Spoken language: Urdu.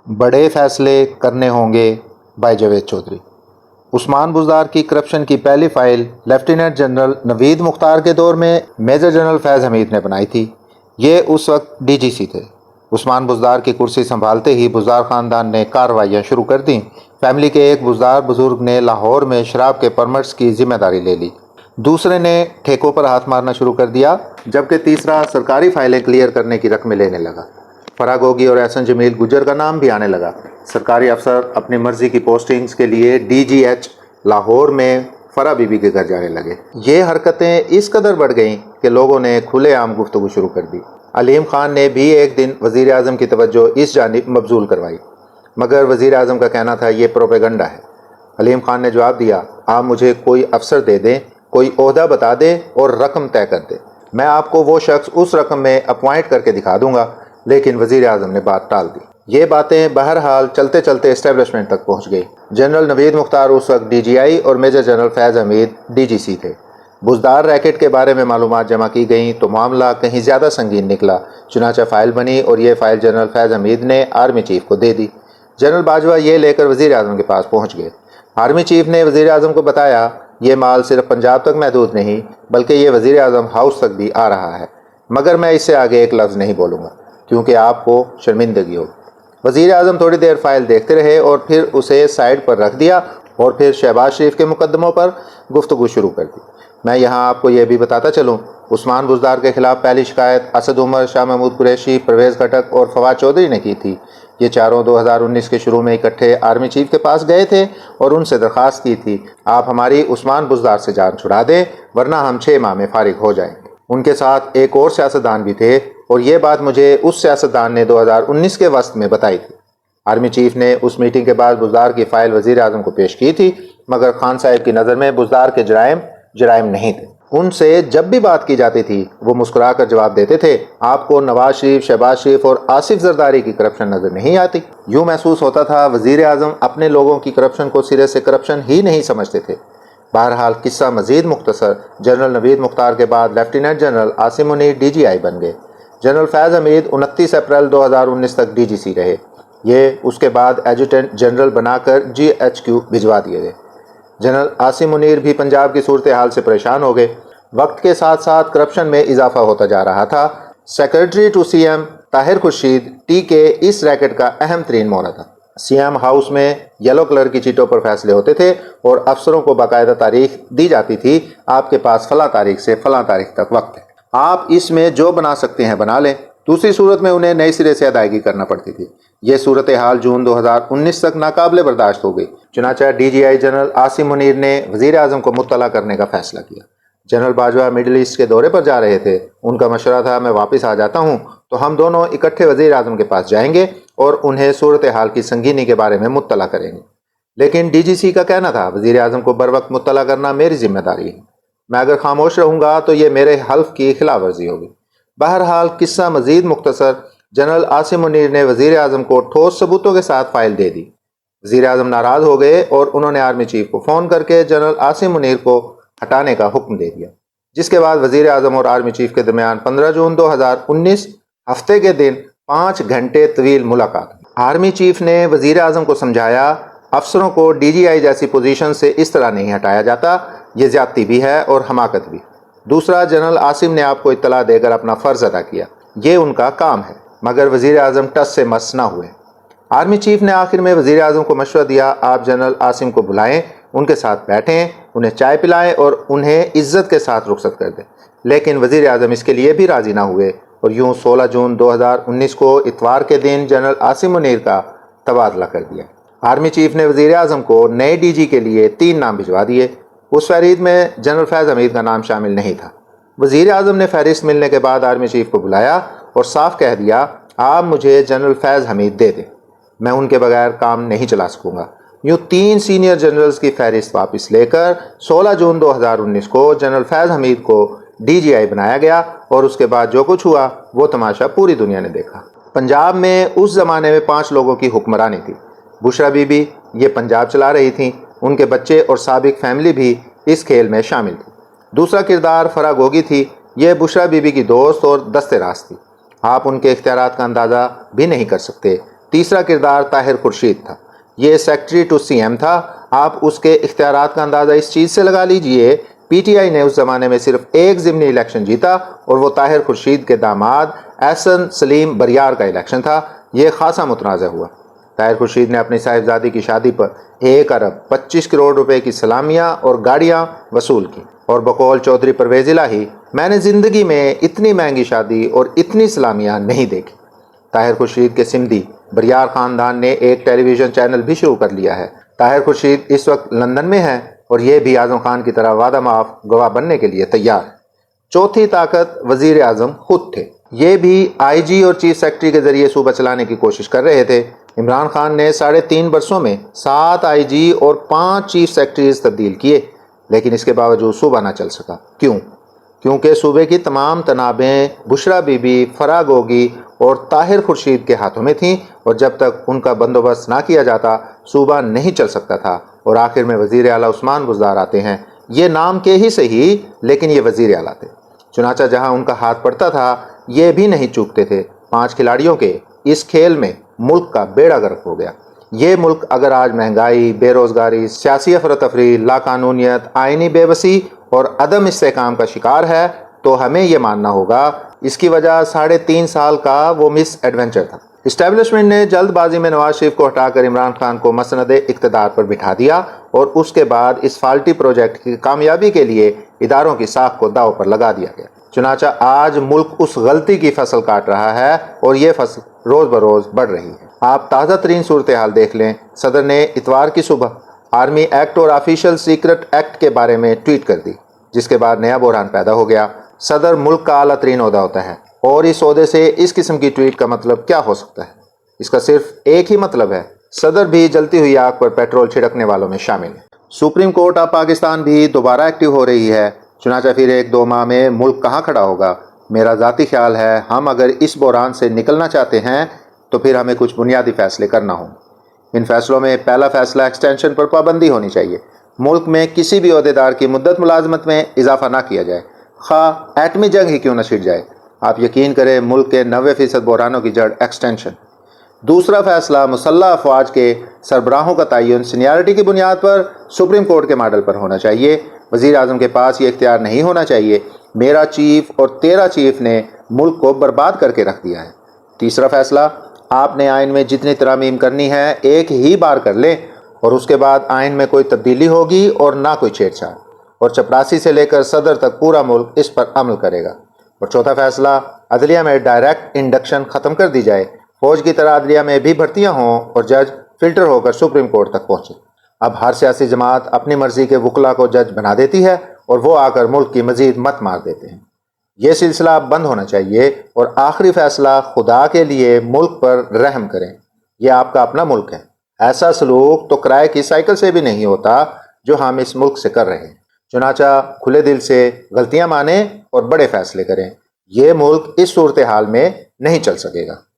بڑے فیصلے کرنے ہوں گے بائی جاوید چودھری۔ عثمان بزدار کی کرپشن کی پہلی فائل لیفٹیننٹ جنرل نوید مختار کے دور میں میجر جنرل فیض حمید نے بنائی تھی۔ یہ اس وقت ڈی جی سی تھے۔ عثمان بزدار کی کرسی سنبھالتے ہی بزدار خاندان نے کارروائیاں شروع کر دیں۔ فیملی کے ایک بزدار بزرگ نے لاہور میں شراب کے پرمٹس کی ذمہ داری لے لی، دوسرے نے ٹھیکوں پر ہاتھ مارنا شروع کر دیا، جبکہ تیسرا سرکاری فائلیں کلیئر کرنے کی رقمیں لینے لگا۔ فرا گوگی اور احسن جمیل گجر کا نام بھی آنے لگا۔ سرکاری افسر اپنی مرضی کی پوسٹنگز کے لیے ڈی جی ایچ لاہور میں فرا بی بی کے گھر جانے لگے۔ یہ حرکتیں اس قدر بڑھ گئیں کہ لوگوں نے کھلے عام گفتگو شروع کر دی۔ علیم خان نے بھی ایک دن وزیر اعظم کی توجہ اس جانب مبذول کروائی، مگر وزیر اعظم کا کہنا تھا یہ پروپیگنڈا ہے۔ علیم خان نے جواب دیا، آپ مجھے کوئی افسر دے دیں، کوئی عہدہ بتا دیں اور رقم طے کر دیں، میں آپ کو وہ شخص اس رقم میں اپوائنٹ کر کے دکھا دوں گا۔ لیکن وزیر اعظم نے بات ٹال دی۔ یہ باتیں بہرحال چلتے چلتے اسٹیبلشمنٹ تک پہنچ گئی۔ جنرل نوید مختار اس وقت ڈی جی آئی اور میجر جنرل فیض حمید ڈی جی سی تھے۔ بزدار ریکٹ کے بارے میں معلومات جمع کی گئیں تو معاملہ کہیں زیادہ سنگین نکلا، چنانچہ فائل بنی اور یہ فائل جنرل فیض حمید نے آرمی چیف کو دے دی۔ جنرل باجوہ یہ لے کر وزیر اعظم کے پاس پہنچ گئے۔ آرمی چیف نے وزیر اعظم کو بتایا یہ مال صرف پنجاب تک محدود نہیں بلکہ یہ وزیر اعظم ہاؤس تک بھی آ رہا ہے، مگر میں اس سے آگے ایک لفظ نہیں بولوں گا کیونکہ آپ کو شرمندگی ہوگی۔ وزیر اعظم تھوڑی دیر فائل دیکھتے رہے اور پھر اسے سائڈ پر رکھ دیا اور پھر شہباز شریف کے مقدموں پر گفتگو شروع کر دی۔ میں یہاں آپ کو یہ بھی بتاتا چلوں، عثمان بزدار کے خلاف پہلی شکایت اسد عمر، شاہ محمود قریشی، پرویز خٹک اور فواد چودھری نے کی تھی۔ یہ چاروں 2019 کے شروع میں اکٹھے آرمی چیف کے پاس گئے تھے اور ان سے درخواست کی تھی آپ ہماری عثمان بزدار سے جان چھڑا دیں ورنہ ہم 6 ماہ میں فارغ ہو جائیں گے۔ ان کے ساتھ ایک اور سیاستدان بھی تھے اور یہ بات مجھے اس سیاستدان نے 2019 کے وسط میں بتائی تھی۔ آرمی چیف نے اس میٹنگ کے بعد بزدار کی فائل وزیر اعظم کو پیش کی تھی، مگر خان صاحب کی نظر میں بزدار کے جرائم نہیں تھے۔ ان سے جب بھی بات کی جاتی تھی وہ مسکرا کر جواب دیتے تھے، آپ کو نواز شریف، شہباز شریف اور آصف زرداری کی کرپشن نظر نہیں آتی؟ یوں محسوس ہوتا تھا وزیر اعظم اپنے لوگوں کی کرپشن کو سرے سے کرپشن ہی نہیں سمجھتے تھے۔ بہرحال قصہ مزید مختصر، جنرل نوید مختار کے بعد lieutenant general Asim Munir D G I بن گئے۔ جنرل فیض حمید 29 اپریل 2019 تک ڈی جی سی رہے۔ یہ اس کے بعد ایڈجوٹنٹ جنرل بنا کر جی ایچ کیو بھجوا دیے گئے۔ جنرل عاصم منیر بھی پنجاب کی صورتحال سے پریشان ہو گئے۔ وقت کے ساتھ ساتھ کرپشن میں اضافہ ہوتا جا رہا تھا۔ Secretary to C M Tahir Khurshid T K اس ریکٹ کا اہم ترین مورا تھا۔ سی ایم ہاؤس میں یلو کلر کی چیٹوں پر فیصلے ہوتے تھے اور افسروں کو باقاعدہ تاریخ دی جاتی تھی، آپ کے پاس فلاں تاریخ سے فلاں تاریخ تک وقت ہے، آپ اس میں جو بنا سکتے ہیں بنا لیں۔ دوسری صورت میں انہیں نئے سرے سے ادائیگی کرنا پڑتی تھی۔ یہ صورتحال جون 2019 تک ناقابل برداشت ہو گئی، چنانچہ D G I general Asim Munir نے وزیر اعظم کو مطلع کرنے کا فیصلہ کیا۔ جنرل باجوہ مڈل ایسٹ کے دورے پر جا رہے تھے، ان کا مشورہ تھا میں واپس آ جاتا ہوں تو ہم دونوں اکٹھے وزیر اعظم کے پاس جائیں گے اور انہیں صورتحال کی سنگینی کے بارے میں مطلع کریں گے۔ لیکن ڈی جی سی کا کہنا تھا وزیر اعظم کو بر وقت مطلع کرنا میری ذمہ داری ہے، میں اگر خاموش رہوں گا تو یہ میرے حلف کی خلاف ورزی ہوگی۔ بہرحال قصہ مزید مختصر، جنرل عاصم منیر نے وزیر اعظم کو ٹھوس ثبوتوں کے ساتھ فائل دے دی۔ وزیر اعظم ناراض ہو گئے اور انہوں نے آرمی چیف کو فون کر کے جنرل عاصم منیر کو ہٹانے کا حکم دے دیا، جس کے بعد وزیر اعظم اور آرمی چیف کے درمیان 15 جون 2019 ہفتے کے دن 5 گھنٹے طویل ملاقات ہوئی۔ آرمی چیف نے وزیر اعظم کو سمجھایا افسروں کو ڈی جی آئی جیسی پوزیشن سے اس طرح نہیں ہٹایا جاتا، یہ زیادتی بھی ہے اور حماقت بھی۔ دوسرا، جنرل عاصم نے آپ کو اطلاع دے کر اپنا فرض ادا کیا، یہ ان کا کام ہے، مگر وزیر اعظم ٹس سے مس نہ ہوئے۔ آرمی چیف نے آخر میں وزیر اعظم کو مشورہ دیا آپ جنرل عاصم کو بلائیں، ان کے ساتھ بیٹھیں، انہیں چائے پلائیں اور انہیں عزت کے ساتھ رخصت کر دیں۔ لیکن وزیر اعظم اس کے لیے بھی راضی نہ ہوئے اور یوں 16 جون 2019 کو اتوار کے دن جنرل عاصم منیر کا تبادلہ کر دیا۔ آرمی چیف نے وزیر اعظم کو نئے ڈی جی کے لیے 3 نام بھجوا دیے۔ اس فہرست میں جنرل فیض حمید کا نام شامل نہیں تھا۔ وزیر اعظم نے فہرست ملنے کے بعد آرمی چیف کو بلایا اور صاف کہہ دیا آپ مجھے جنرل فیض حمید دے دیں، میں ان کے بغیر کام نہیں چلا سکوں گا۔ یوں 3 سینئر جنرلز کی فہرست واپس لے کر 16 جون 2019 کو جنرل فیض حمید کو ڈی جی آئی بنایا گیا اور اس کے بعد جو کچھ ہوا وہ تماشا پوری دنیا نے دیکھا۔ پنجاب میں اس زمانے میں 5 لوگوں کی حکمرانی تھی۔ بشرا بی بی یہ پنجاب چلا رہی تھیں، ان کے بچے اور سابق فیملی بھی اس کھیل میں شامل تھی۔ دوسرا کردار فرا گوگی تھی، یہ بشرا بی بی کی دوست اور دست راست تھی، آپ ان کے اختیارات کا اندازہ بھی نہیں کر سکتے۔ تیسرا کردار طاہر خورشید تھا، یہ سیکٹری ٹو سی ایم تھا۔ آپ اس کے اختیارات کا اندازہ اس چیز سے لگا لیجئے، پی ٹی آئی نے اس زمانے میں صرف ایک ضمنی الیکشن جیتا اور وہ طاہر خورشید کے داماد احسن سلیم بریار کا الیکشن تھا۔ یہ خاصا متنازع ہوا۔ طاہر خورشید نے اپنی صاحبزادی کی شادی پر 1 ارب 25 کروڑ روپے کی سلامیاں اور گاڑیاں وصول کی، اور بقول چودھری پرویز الہی، میں نے زندگی میں اتنی مہنگی شادی اور اتنی سلامیاں نہیں دیکھی۔ طاہر خورشید کے سمدھی بریار خاندان نے ایک ٹیلی ویژن چینل بھی شروع کر لیا ہے۔ طاہر خورشید اس وقت لندن میں ہے اور یہ بھی اعظم خان کی طرح وعدہ معاف گواہ بننے کے لیے تیار ہے۔ چوتھی طاقت وزیر اعظم خود تھے۔ یہ بھی آئی جی اور چیف سیکرٹری کے ذریعے صوبہ چلانے کی کوشش کر رہے تھے۔ عمران خان نے 3.5 برسوں میں 7 آئی جی اور 5 چیف سیکرٹریز تبدیل کیے، لیکن اس کے باوجود صوبہ نہ چل سکا۔ کیوں؟ کیونکہ صوبے کی تمام تنابیں بشرا بی بی، فرا گوگی اور طاہر خورشید کے ہاتھوں میں تھیں، اور جب تک ان کا بندوبست نہ کیا جاتا صوبہ نہیں چل سکتا تھا۔ اور آخر میں وزیر اعلیٰ عثمان بزدار آتے ہیں۔ یہ نام کے ہی صحیح، لیکن یہ وزیر اعلیٰ تھے۔ چنانچہ جہاں ان کا ہاتھ پڑتا تھا یہ بھی نہیں چوکتے تھے۔ 5 کھلاڑیوں کے اس کھیل میں ملک کا بیڑا غرق ہو گیا۔ یہ ملک اگر آج مہنگائی، بے روزگاری، سیاسی افراتفری، لاقانونیت، آئینی بے بسی اور عدم استحکام کا شکار ہے تو ہمیں یہ ماننا ہوگا اس کی وجہ 3.5 سال کا وہ مس ایڈونچر تھا۔ اسٹیبلشمنٹ نے جلد بازی میں نواز شریف کو ہٹا کر عمران خان کو مسند اقتدار پر بٹھا دیا، اور اس کے بعد اس فالٹی پروجیکٹ کی کامیابی کے لیے اداروں کی ساکھ کو داؤ پر لگا دیا گیا۔ چنانچہ آج ملک اس غلطی کی فصل کاٹ رہا ہے، اور یہ فصل روز بروز بڑھ رہی ہے۔ آپ تازہ ترین صورتحال دیکھ لیں۔ صدر نے اتوار کی صبح آرمی ایکٹ اور آفیشل سیکرٹ ایکٹ کے بارے میں ٹویٹ کر دی، جس کے بعد نیا بحران پیدا ہو گیا۔ صدر ملک کا اعلیٰ ترین عہدہ ہوتا ہے، اور اس عہدے سے اس قسم کی ٹویٹ کا مطلب کیا ہو سکتا ہے؟ اس کا صرف ایک ہی مطلب ہے، صدر بھی جلتی ہوئی آگ پر پیٹرول چھڑکنے والوں میں شامل ہے۔ سپریم کورٹ آف پاکستان بھی دوبارہ ایکٹیو ہو رہی ہے۔ چنانچہ پھر 1-2 ماہ میں ملک کہاں کھڑا ہوگا؟ میرا ذاتی خیال ہے ہم اگر اس بحران سے نکلنا چاہتے ہیں تو پھر ہمیں کچھ بنیادی فیصلے کرنا ہوں۔ ان فیصلوں میں پہلا فیصلہ ایکسٹینشن پر پابندی ہونی چاہیے۔ ملک میں کسی بھی عہدیدار کی مدت ملازمت میں اضافہ نہ کیا جائے، خواہ ایٹمی جنگ ہی کیوں نہ چھڑ جائے۔ آپ یقین کریں ملک کے 90% بحرانوں کی جڑ ایکسٹینشن۔ دوسرا فیصلہ مسلح افواج کے سربراہوں کا تعین سینیارٹی کی بنیاد پر سپریم کورٹ کے ماڈل پر ہونا چاہیے۔ وزیر اعظم کے پاس یہ اختیار نہیں ہونا چاہیے۔ میرا چیف اور تیرا چیف نے ملک کو برباد کر کے رکھ دیا ہے۔ تیسرا فیصلہ، آپ نے آئین میں جتنی ترامیم کرنی ہے ایک ہی بار کر لیں، اور اس کے بعد آئین میں کوئی تبدیلی ہوگی اور نہ کوئی چھیڑ چھاڑ، اور چپراسی سے لے کر صدر تک پورا ملک اس پر عمل کرے گا۔ اور چوتھا فیصلہ، عدلیہ میں ڈائریکٹ انڈکشن ختم کر دی جائے، فوج کی طرح عدلیہ میں بھی بھرتیاں ہوں اور جج فلٹر ہو کر سپریم کورٹ تک پہنچے۔ اب ہر سیاسی جماعت اپنی مرضی کے وکلا کو جج بنا دیتی ہے، اور وہ آ کر ملک کی مزید مت مار دیتے ہیں۔ یہ سلسلہ اب بند ہونا چاہیے۔ اور آخری فیصلہ، خدا کے لیے ملک پر رحم کریں، یہ آپ کا اپنا ملک ہے۔ ایسا سلوک تو کرائے کی سائیکل سے بھی نہیں ہوتا جو ہم اس ملک سے کر رہے ہیں۔ چنانچہ کھلے دل سے غلطیاں مانیں اور بڑے فیصلے کریں۔ یہ ملک اس صورتحال میں نہیں چل سکے گا۔